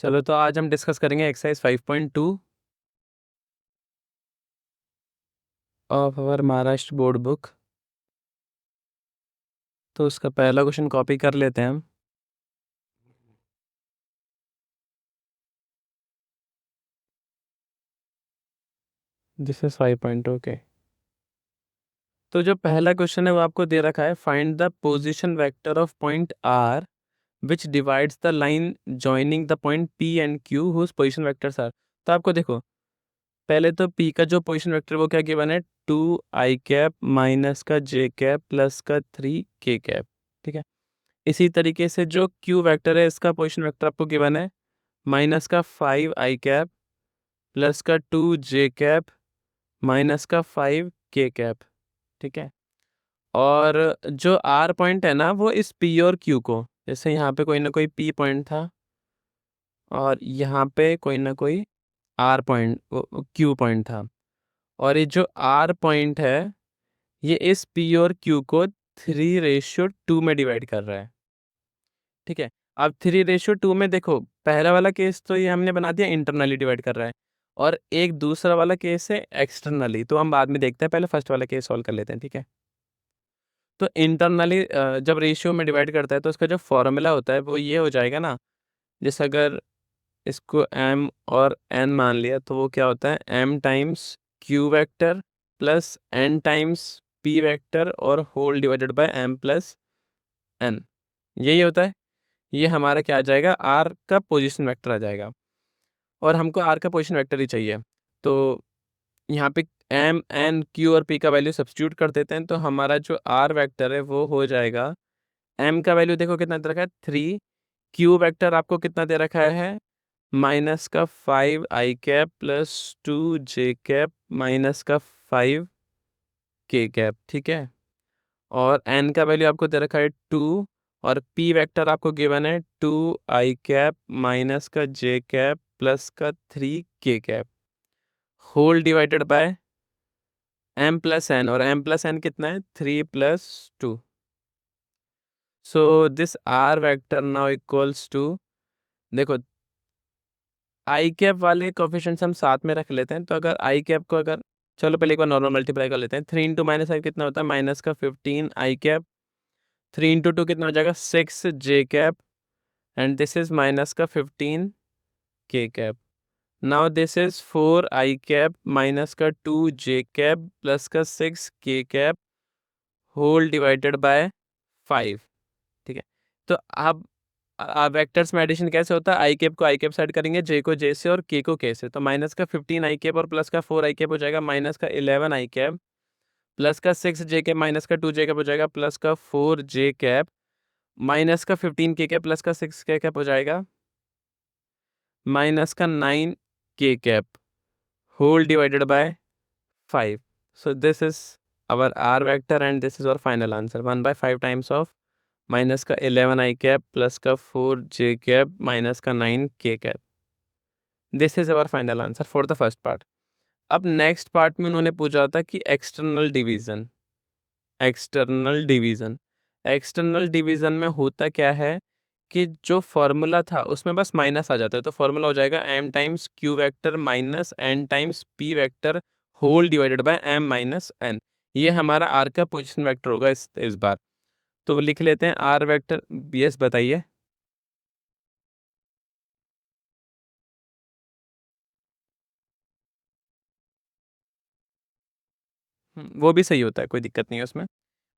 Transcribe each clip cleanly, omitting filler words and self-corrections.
चलो तो आज हम डिस्कस करेंगे exercise 5.2 of our Maharashtra board book. तो उसका पहला क्वेश्चन कॉपी कर लेते हैं हम। This is 5.2 okay. तो जो पहला क्वेश्चन है वो आपको दे रखा है, find the position vector of point R which divides the line joining the point P and Q whose position vectors are. तो आपको देखो, पहले तो पी का जो पोजीशन वेक्टर वो क्या गिवन है, 2i माइनस का j प्लस का 3k। ठीक है। इसी तरीके से जो क्यू वेक्टर है इसका पोजीशन वेक्टर आपको गिवन है माइनस का 5i प्लस का 2j माइनस का 5k। ठीक है। और जो आर पॉइंट है ना वो इस पी और क्यू को, जैसे यहाँ पे कोई ना कोई पी पॉइंट था और यहाँ पे कोई ना कोई आर पॉइंट क्यू पॉइंट था, और ये जो आर पॉइंट है ये इस पी और क्यू को 3:2 में डिवाइड कर रहा है। ठीक है। अब 3:2 में देखो, पहला वाला केस तो ये हमने बना दिया इंटरनली डिवाइड कर रहा है, और एक दूसरा वाला केस है एक्सटर्नली, तो हम बाद में देखते हैं, पहले फर्स्ट वाला केस सॉल्व कर लेते हैं। ठीक है। तो इंटरनली जब रेशियो में डिवाइड करता है तो उसका जो फॉर्मूला होता है वो ये हो जाएगा ना, जैसे अगर इसको m और n मान लिया तो वो क्या होता है, m times q vector plus n times p vector और whole divided by m plus n, यही होता है। ये हमारा क्या आ जाएगा, r का पोजीशन वेक्टर आ जाएगा, और हमको r का पोजीशन वेक्टर ही चाहिए। तो यहाँ पे m n q और p का वैल्यू सब्स्टिट्यूट कर देते हैं, तो हमारा जो r वेक्टर है वो हो जाएगा, m का वैल्यू देखो कितना दे रखा है 3, q वेक्टर आपको कितना दे रखा है माइनस का 5i प्लस 2j माइनस का 5k। ठीक है। और n का वैल्यू आपको दे रखा है 2, और p वेक्टर आपको गिवन है 2i माइनस का j प्लस का 3k whole divided by m plus n, और m प्लस n कितना है 3 plus 2। So this r vector now equals to, देखो आई कैप वाले कोफिशिएंट्स हम साथ में रख लेते हैं, तो अगर आई कैप को अगर, चलो पहले एक बार नॉर्मल मल्टीप्लाई कर लेते हैं, 3 इंटू माइनस फाइव कितना होता है माइनस का 15i, 3 इंटू 2 कितना हो जाएगा 6j, and this is minus का 15k। Now this is 4i minus का 2j प्लस का 6k होल डिवाइडेड बाय 5। ठीक है। तो अब वेक्टर्स में एडिशन कैसे होता है, आई कैप को आई कैप साइड करेंगे, जे को जे से और के को के से, तो माइनस का 15i और प्लस का 4i हो जाएगा माइनस का 11i, प्लस का 6j माइनस का 2j हो जाएगा प्लस का 4j, माइनस का 15k प्लस का 6k हो जाएगा माइनस का 9k whole divided by 5। So this is our R vector and this is our final answer, 1/5 times of minus का 11i प्लस का 4j माइनस का 9k। This is our final answer for the first part. अब next part में उन्होंने पूछा था कि external division. External division में होता क्या है कि जो फॉर्मूला था उसमें बस माइनस आ जाता है, तो फॉर्मूला हो जाएगा m times q vector minus n times p vector whole divided by m minus n। ये हमारा r का पोजीशन वेक्टर होगा इस बार। तो लिख लेते हैं r वेक्टर, यस बताइए। वो भी सही होता है, कोई दिक्कत नहीं है उसमें।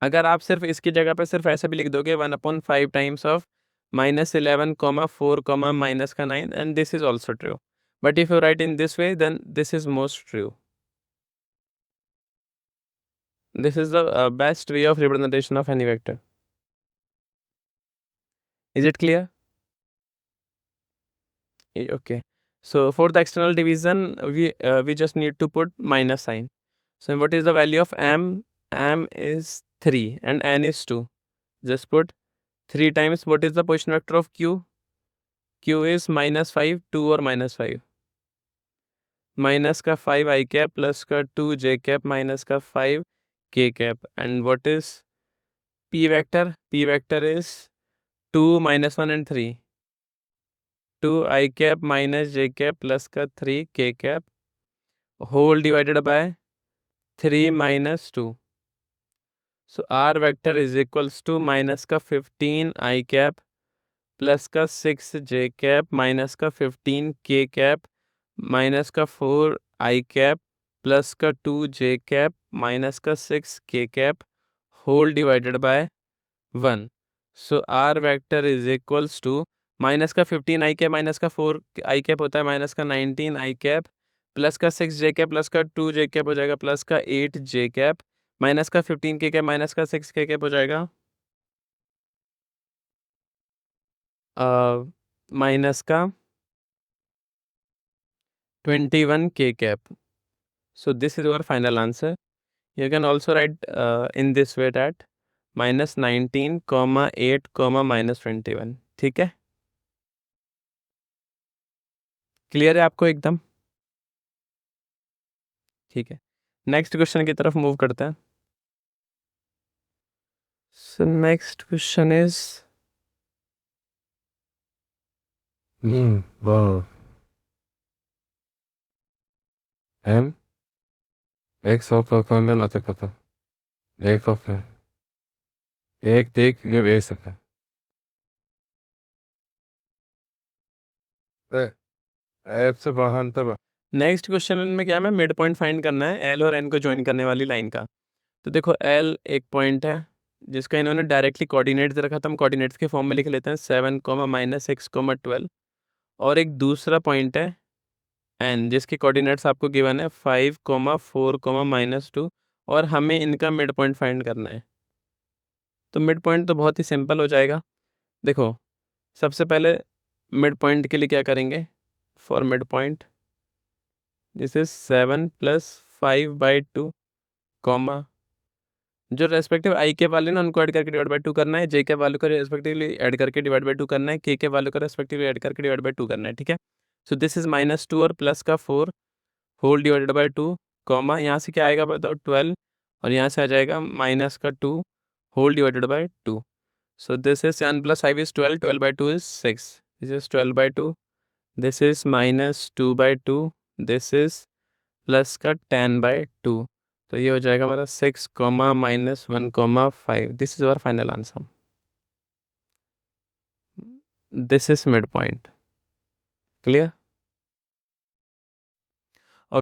अगर आप सिर्फ इसकी जगह पे सिर्फ ऐसे भी लिख दोगे 1/5 टाइम्स ऑफ -11, 4, माइनस का 9, and this is also true, but if you write in this way then this is most true. This is the best way of representation of any vector. Is it clear? Okay, so for the external division we just need to put minus sign. So what is the value of m? M is 3 and n is 2. Just put 3 times, what is the position vector of q? Q is -5, 2 or -5, minus का 5i plus का 2j minus का 5k, and what is p vector? P vector is 2, -1 and 3, 2 i cap minus j cap plus का 3k cap whole divided by 3 minus 2. So r vector is equals to minus का 15 i cap plus का 6j cap minus का 15k cap minus का 4i cap plus का 2j cap minus का 6k cap whole divided by 1. So r vector is equals to minus का 15i cap minus का 4i cap होता है minus का 19i कैप प्लस का 6j कैप प्लस का 2j कैप हो जाएगा प्लस का 8j कैप माइनस का 15k कैप माइनस का 6k कैप हो जाएगा माइनस का 21k cap. So this is your final answer. You can also write in this way that minus 19, 8, minus 21. ठीक है, क्लियर है आपको एकदम? ठीक है, नेक्स्ट क्वेश्चन की तरफ मूव करते हैं. So next question is Wow. M X of London Atakata. X of एक देख ये ए सका ऐप से बाहर तब नेक्स्ट क्वेश्चन में क्या है, मिड पॉइंट फाइंड करना है एल और एन को ज्वाइन करने वाली लाइन का. तो देखो एल एक पॉइंट है जिसका इन्होंने डायरेक्टली कोऑर्डिनेट्स रखा था, हम कोऑर्डिनेट्स के फॉर्म में लिख लेते हैं 7, माइनस 6, 12. और एक दूसरा पॉइंट है एन जिसके कोऑर्डिनेट्स आपको गिवन है 5, 4, माइनस 2 और हमें इनका मिड पॉइंट फाइंड करना है. तो मिड पॉइंट तो बहुत ही सिंपल हो जाएगा. देखो सबसे पहले मिड पॉइंट के लिए क्या करेंगे, for mid point this is 7 plus 5/2 comma जो रेस्पेक्टिव आई के वाले ना उनको ऐड करके डिवाइड बाय 2 करना है, जे के वालों को रेस्पेक्टिवली ऐड करके डिवाइड बाय 2 करना है, के वालों को रेस्पेक्टिवली ऐड करके डिवाइड बाय 2 करना है. ठीक है, सो दिस इज -2 और प्लस का 4 होल डिवाइडेड बाय 2 कॉमा यहाँ से क्या आएगा बताओ 12 और यहाँ से आ जाएगा माइनस का 2 whole divided by 2. So this is 7 plus 5 is 12, 12/2 is 6, this is 12/2, this is -2/2, this is plus का 10/2. तो ये हो जाएगा हमारा 6, -1, 5. This is our final answer. This is mid point. Clear?